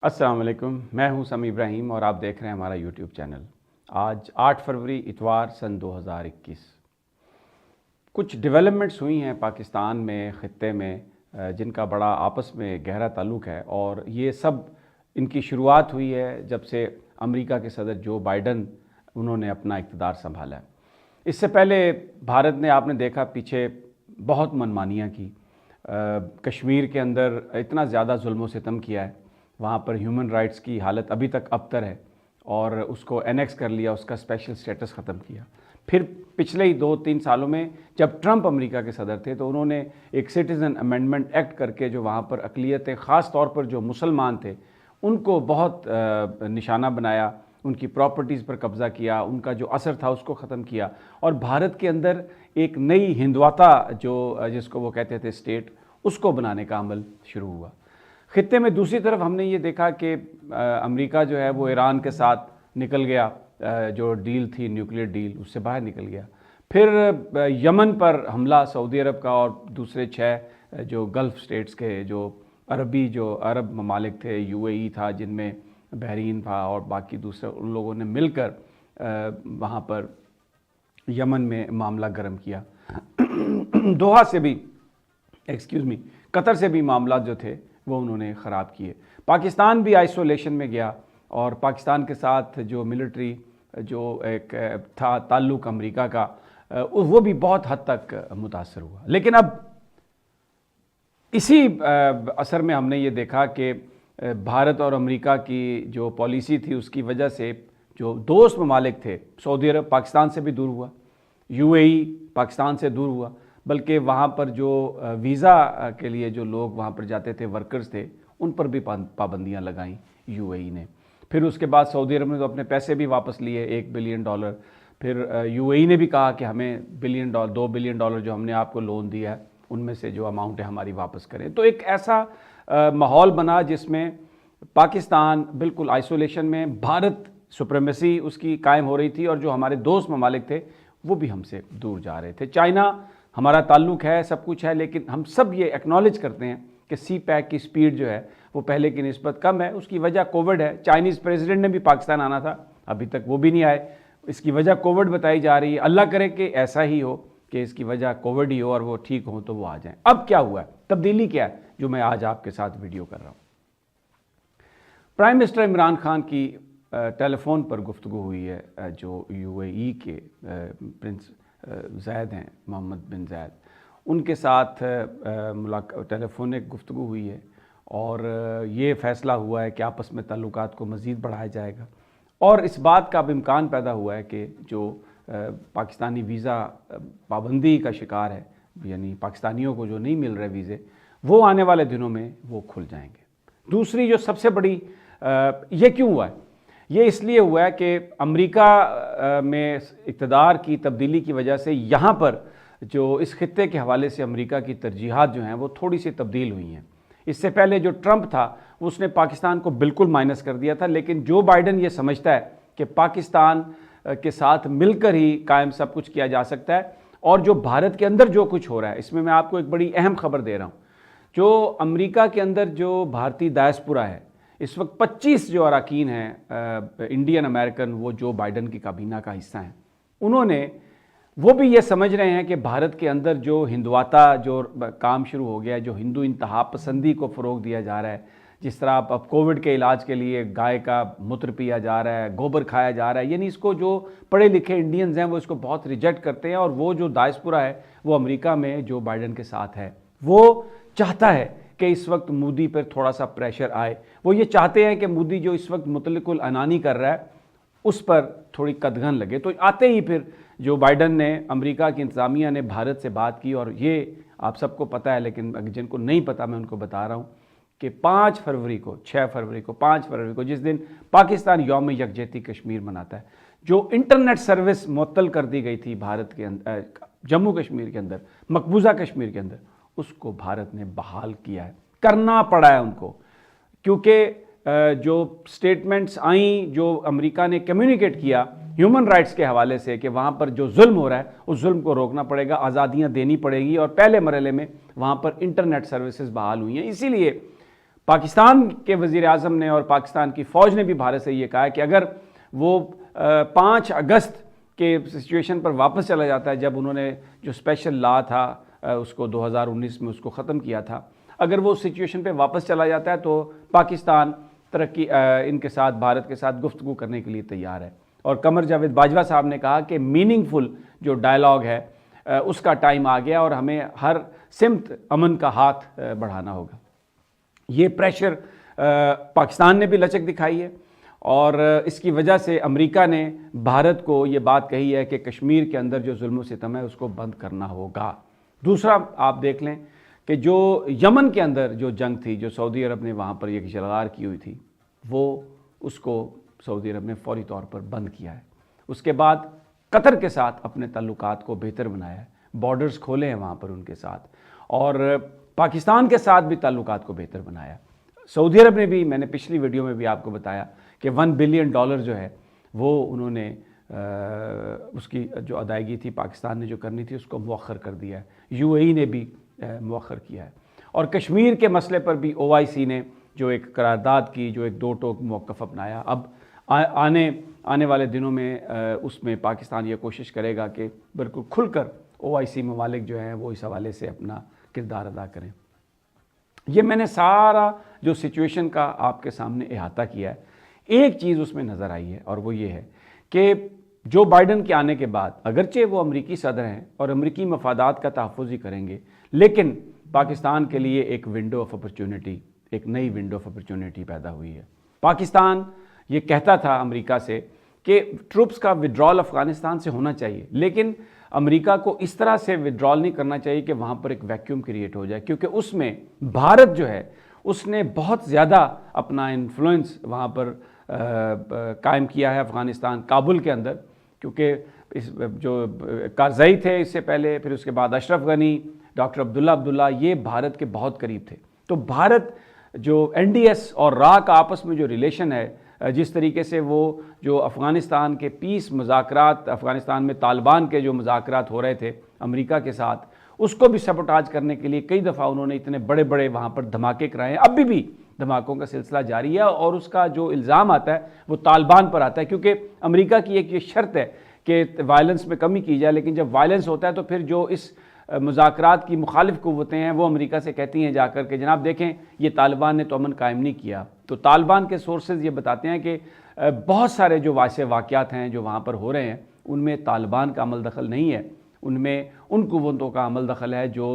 अस्सलाम वालेकुम, मैं हूं समी इब्राहिम और आप देख रहे हैं हमारा यूट्यूब चैनल। आज 8 फरवरी इतवार सन 2021। कुछ डेवलपमेंट्स हुई हैं पाकिस्तान में, ख़ित्ते में, जिनका बड़ा आपस में गहरा ताल्लुक़ है और ये सब इनकी शुरुआत हुई है जब से अमेरिका के सदर जो बाइडन उन्होंने अपना इक़्तिदार संभाला है। इससे पहले भारत ने, आपने देखा, पीछे बहुत मनमानियाँ की। कश्मीर के अंदर इतना ज़्यादा जुल्म व सितम किया है, वहाँ पर ह्यूमन राइट्स की हालत अभी तक अबतर है और उसको एनेक्स कर लिया, उसका स्पेशल स्टेटस ख़त्म किया। फिर पिछले ही 2-3 सालों में जब ट्रंप अमेरिका के सदर थे तो उन्होंने एक सिटीज़न अमेंडमेंट एक्ट करके जो वहाँ पर अक़लियतें, ख़ास तौर पर जो मुसलमान थे, उनको बहुत निशाना बनाया, उनकी प्रॉपर्टीज़ पर कब्ज़ा किया, उनका जो असर था उसको ख़त्म किया और भारत के अंदर एक नई हिंदवाता जिसको वो कहते थे स्टेट, उसको बनाने का अमल शुरू हुआ। ख़ित्ते में दूसरी तरफ हमने ये देखा कि अमेरिका जो है वो ईरान के साथ निकल गया, जो डील थी, न्यूक्लियर डील, उससे बाहर निकल गया। फिर यमन पर हमला सऊदी अरब का और दूसरे 6 जो गल्फ़ स्टेट्स के जो अरब ममालिक थे, यूएई था, जिनमें बहरीन था और बाकी दूसरे, उन लोगों ने मिलकर वहाँ पर यमन में मामला गर्म किया। दोहा से भी, कतर से भी मामला जो थे वो उन्होंने ख़राब किए। पाकिस्तान भी आइसोलेशन में गया और पाकिस्तान के साथ जो मिलिट्री जो एक था ताल्लुक़ अमेरिका का, वो भी बहुत हद तक मुतासर हुआ। लेकिन अब इसी असर में हमने ये देखा कि भारत और अमेरिका की जो पॉलिसी थी उसकी वजह से जो दोस्त ममालिक थे, सऊदी अरब पाकिस्तान से भी दूर हुआ, यूएई पाकिस्तान से दूर हुआ, बल्कि वहाँ पर जो वीज़ा के लिए जो लोग वहाँ पर जाते थे, वर्कर्स थे, उन पर भी पाबंदियाँ लगाईं यूएई ने। फिर उसके बाद सऊदी अरब ने तो अपने पैसे भी वापस लिए, $1 बिलियन। फिर यूएई ने भी कहा कि हमें $2 बिलियन जो हमने आपको लोन दिया है, उनमें से जो अमाउंट है हमारी वापस करें। तो एक ऐसा माहौल बना जिसमें पाकिस्तान बिल्कुल आइसोलेशन में, भारत सुप्रीमेसी उसकी कायम हो रही थी और जो हमारे दोस्त ममालिक थे वो भी हमसे दूर जा रहे थे। चाइना, हमारा ताल्लुक़ है, सब कुछ है, लेकिन हम सब ये एक्नॉलेज करते हैं कि CPEC की स्पीड जो है वो पहले की निस्बत कम है। उसकी वजह कोविड है। चाइनीज़ प्रेसिडेंट ने भी पाकिस्तान आना था, अभी तक वो भी नहीं आए। इसकी वजह कोविड बताई जा रही है। अल्लाह करे कि ऐसा ही हो कि इसकी वजह कोविड ही हो और वो ठीक हो तो वो आ जाएं। अब क्या हुआ है, तब्दीली क्या है, जो मैं आज आपके साथ वीडियो कर रहा हूँ। प्राइम मिनिस्टर इमरान खान की टेलीफोन पर गुफ्तगू हुई है, जो यूएई के प्रिंस ज़ैद हैं, मोहम्मद बिन ज़ैद, उनके साथ टेलीफोनिक गुफ्तगू हुई है और ये फ़ैसला हुआ है कि आपस में ताल्लुकात को मज़ीद बढ़ाया जाएगा। और इस बात का अब इम्कान पैदा हुआ है कि जो पाकिस्तानी वीज़ा पाबंदी का शिकार है, यानी पाकिस्तानियों को जो नहीं मिल रहे वीज़े, वो आने वाले दिनों में वो खुल जाएंगे। दूसरी जो सबसे बड़ी, ये क्यों हुआ है, ये इसलिए हुआ है कि अमेरिका में इक़्तिदार की तब्दीली की वजह से यहाँ पर जो इस ख़ित्ते के हवाले से अमेरिका की तरजीहात जो हैं वो थोड़ी सी तब्दील हुई हैं। इससे पहले जो ट्रंप था उसने पाकिस्तान को बिल्कुल माइनस कर दिया था, लेकिन जो बाइडन ये समझता है कि पाकिस्तान के साथ मिलकर ही कायम सब कुछ किया जा सकता है। और जो भारत के अंदर जो कुछ हो रहा है, इसमें मैं आपको एक बड़ी अहम खबर दे रहा हूँ। जो अमेरिका के अंदर जो भारतीय डायस्पोरा है, इस वक्त 25 जो अरकान हैं इंडियन अमेरिकन, वो जो बाइडन की काबीना का हिस्सा हैं, वो भी ये समझ रहे हैं कि भारत के अंदर जो हिंदुआता जो काम शुरू हो गया है, जो हिंदू इंतहा पसंदी को फ़रोग दिया जा रहा है, जिस तरह अब कोविड के इलाज के लिए गाय का मूत्र पिया जा रहा है, गोबर खाया जा रहा है, यानी इसको जो पढ़े लिखे इंडियंस हैं वो इसको बहुत रिजेक्ट करते हैं। और वो जो डायस्पोरा है वो अमेरिका में जो बाइडन के साथ है, वो चाहता है कि इस वक्त मोदी पर थोड़ा सा प्रेशर आए। वो ये चाहते हैं कि मोदी जो इस वक्त मुतलकुल अनानी कर रहा है उस पर थोड़ी कदगन लगे। तो आते ही फिर जो बाइडन ने, अमेरिका की इंतज़ामिया ने भारत से बात की, और ये आप सबको पता है, लेकिन जिनको नहीं पता मैं उनको बता रहा हूँ कि 5 फरवरी को, 5 फरवरी को, जिस दिन पाकिस्तान यौम यकजहती कश्मीर मनाता है, जो इंटरनेट सर्विस मुअत्तल कर दी गई थी भारत के अंदर, जम्मू कश्मीर के अंदर, मकबूजा कश्मीर के अंदर, उसको भारत ने बहाल किया है। करना पड़ा है उनको, क्योंकि जो स्टेटमेंट्स आई, जो अमेरिका ने कम्युनिकेट किया ह्यूमन राइट्स के हवाले से कि वहाँ पर जो जुल्म हो रहा है उस जुल्म को रोकना पड़ेगा, आज़ादियाँ देनी पड़ेगी, और पहले मरहले में वहाँ पर इंटरनेट सर्विसेज बहाल हुई हैं। इसीलिए पाकिस्तान के वज़ीर आज़म ने और पाकिस्तान की फ़ौज ने भी भारत से ये कहा है कि अगर वो 5 अगस्त के सिचुएशन पर वापस चला जाता है, जब उन्होंने जो स्पेशल लॉ था उसको 2019 में उसको ख़त्म किया था, अगर वो सिचुएशन पे वापस चला जाता है तो पाकिस्तान तरक्की इनके साथ, भारत के साथ गुफ्तगू करने के लिए तैयार है। और कमर जावेद बाजवा साहब ने कहा कि मीनिंगफुल जो डायलॉग है उसका टाइम आ गया और हमें हर सिमत अमन का हाथ बढ़ाना होगा। ये प्रेशर पाकिस्तान ने भी लचक दिखाई है और इसकी वजह से अमेरिका ने भारत को ये बात कही है कि कश्मीर के अंदर जो जुल्म सितम है उसको बंद करना होगा। दूसरा आप देख लें कि जो यमन के अंदर जो जंग थी, जो सऊदी अरब ने वहाँ पर एक जलगार की हुई थी, वो उसको सऊदी अरब ने फौरी तौर पर बंद किया है। उसके बाद कतर के साथ अपने ताल्लुकात को बेहतर बनाया है, बॉर्डर्स खोले हैं वहाँ पर उनके साथ, और पाकिस्तान के साथ भी ताल्लुकात को बेहतर बनाया। सऊदी अरब ने भी, मैंने पिछली वीडियो में भी आपको बताया कि $1 बिलियन जो है वो उन्होंने उसकी जो अदायगी थी पाकिस्तान ने जो करनी थी उसको मुअख्खर कर दिया है। यूएई ने भी मुअख्खर किया है। और कश्मीर के मसले पर भी ओआईसी ने जो एक करारदाद की, जो एक दो टोक मौक़िफ़ अपनाया। अब आने वाले दिनों में उसमें पाकिस्तान ये कोशिश करेगा कि बिल्कुल खुलकर ओआईसी ममालिक जो हैं वो इस हवाले से अपना किरदार अदा करें। ये मैंने सारा जो सिचुएशन का आपके सामने अहाता किया है। एक चीज़ उसमें नज़र आई है और वो ये है कि जो बाइडन के आने के बाद, अगरचे वो अमरीकी सदर हैं और अमरीकी मफादात का तहफ़्फ़ुज़ ही करेंगे, लेकिन पाकिस्तान के लिए एक विंडो ऑफ अपॉर्चुनिटी, एक नई विंडो ऑफ अपॉर्चुनिटी पैदा हुई है। पाकिस्तान ये कहता था अमेरिका से कि ट्रूप्स का विड्रॉल अफ़गानिस्तान से होना चाहिए, लेकिन अमेरिका को इस तरह से विड्रॉल नहीं करना चाहिए कि वहाँ पर एक वैक्यूम क्रिएट हो जाए, क्योंकि उसमें भारत जो है उसने बहुत ज़्यादा अपना इन्फ्लुएंस वहाँ पर कायम किया है अफ़गानिस्तान, काबुल के अंदर। क्योंकि इस जो कारज़ई थे इससे पहले, फिर उसके बाद अशरफ गनी, डॉक्टर अब्दुल्ला, ये भारत के बहुत करीब थे। तो भारत जो एनडीएस और रा का आपस में जो रिलेशन है, जिस तरीके से वो जो अफ़गानिस्तान के पीस मुज़ाकरात, अफ़गानिस्तान में तालिबान के जो मुज़ाकरात हो रहे थे अमेरिका के साथ, उसको भी सबोटाज करने के लिए कई दफ़ा उन्होंने इतने बड़े बड़े वहाँ पर धमाके कराए हैं। अभी भी धमाकों का सिलसिला जारी है और उसका जो इल्ज़ाम आता है वो तालिबान पर आता है, क्योंकि अमेरिका की एक ये शर्त है कि वायलेंस में कमी की जाए, लेकिन जब वायलेंस होता है तो फिर जो इस मुज़ाकरात की मुखालिफ क़ुव्वतें हैं वो अमेरिका से कहती हैं जाकर के, जनाब देखें ये तालिबान ने तो अमन कायम नहीं किया। तो तालिबान के सोर्सेज ये बताते हैं कि बहुत सारे जो वाक़यात हैं जो वहाँ पर हो रहे हैं उनमें तालिबान का अमल दखल नहीं है, उनमें उन क़ुव्वतों का अमल दखल है जो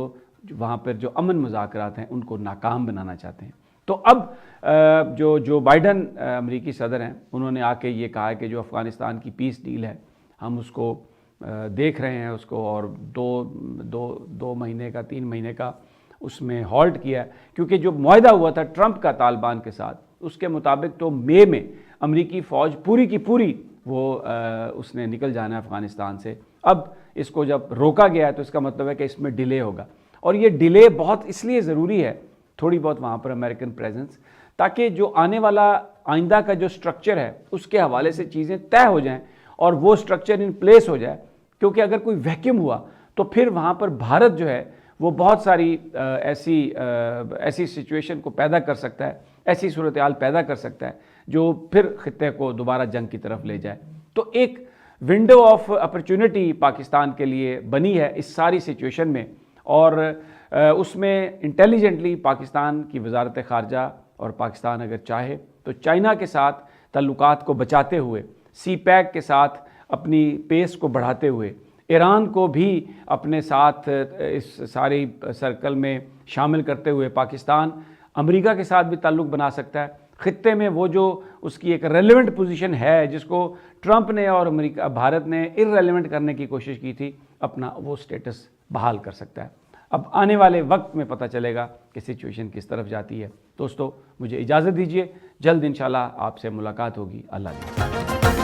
वहाँ पर जो अमन मुज़ाकरात हैं उनको नाकाम बनाना चाहते हैं। तो अब जो बाइडन अमेरिकी सदर हैं उन्होंने आके ये कहा है कि जो अफ़गानिस्तान की पीस डील है हम उसको देख रहे हैं उसको, और दो महीने का 3 महीने का उसमें हॉल्ट किया है, क्योंकि जो मुआहदा हुआ था ट्रंप का तालिबान के साथ उसके मुताबिक तो मई में अमेरिकी फ़ौज पूरी की पूरी वो उसने निकल जाना है अफ़गानिस्तान से। अब इसको जब रोका गया है तो इसका मतलब है कि इसमें डिले होगा, और ये डिले बहुत इसलिए ज़रूरी है, थोड़ी बहुत वहाँ पर अमेरिकन प्रेजेंस, ताकि जो आने वाला आइंदा का जो स्ट्रक्चर है उसके हवाले से चीज़ें तय हो जाएं और वो स्ट्रक्चर इन प्लेस हो जाए। क्योंकि अगर कोई वैक्यूम हुआ तो फिर वहाँ पर भारत जो है वो बहुत सारी ऐसी सिचुएशन को पैदा कर सकता है, ऐसी सूरत हाल पैदा कर सकता है जो फिर खित्ते को दोबारा जंग की तरफ ले जाए। तो एक विंडो ऑफ अपॉर्चुनिटी पाकिस्तान के लिए बनी है इस सारी सिचुएशन में, और उसमें इंटेलिजेंटली पाकिस्तान की वजारत ख़ारजा और पाकिस्तान अगर चाहे तो चाइना के साथ ताल्लुकात को बचाते हुए, CPEC के साथ अपनी पेस को बढ़ाते हुए, ईरान को भी अपने साथ इस सारी सर्कल में शामिल करते हुए पाकिस्तान अमेरिका के साथ भी ताल्लुक़ बना सकता है। ख़ित्ते में वो जो उसकी एक रेलेवेंट पोजीशन है जिसको ट्रंप ने और भारत ने इररेलेवेंट करने की कोशिश की थी, अपना वो स्टेटस बहाल कर सकता है। अब आने वाले वक्त में पता चलेगा कि सिचुएशन किस तरफ जाती है। दोस्तों मुझे इजाज़त दीजिए, जल्द इंशाल्लाह आपसे मुलाकात होगी। अल्लाह हाफ़िज़।